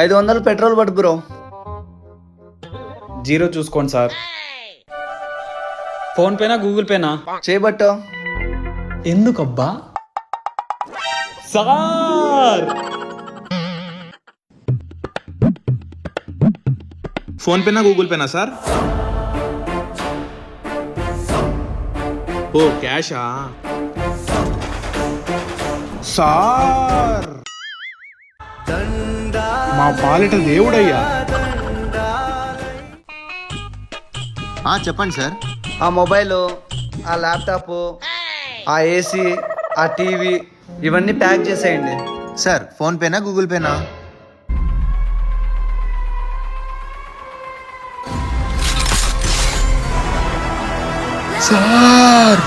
500 petrol పట్టు bro. Zero చూసుకోండి sir. ఫోన్ పేనా గూగుల్ పేనా? చేయబట్టు. ఎందుకబ్బా సార్? ఫోన్ పేనా గూగుల్ పేనా సార్? ఓ క్యాషా సార్? మా పాలిట దేవుడయ్యా. చెప్పండి సార్. ఆ మొబైల్, ఆ ల్యాప్టాప్, ఆ ఏసీ, ఆ టీవీ ఇవన్నీ ప్యాక్ చేసేయండి. సార్ ఫోన్ పేనా గూగుల్ పేనా? సార్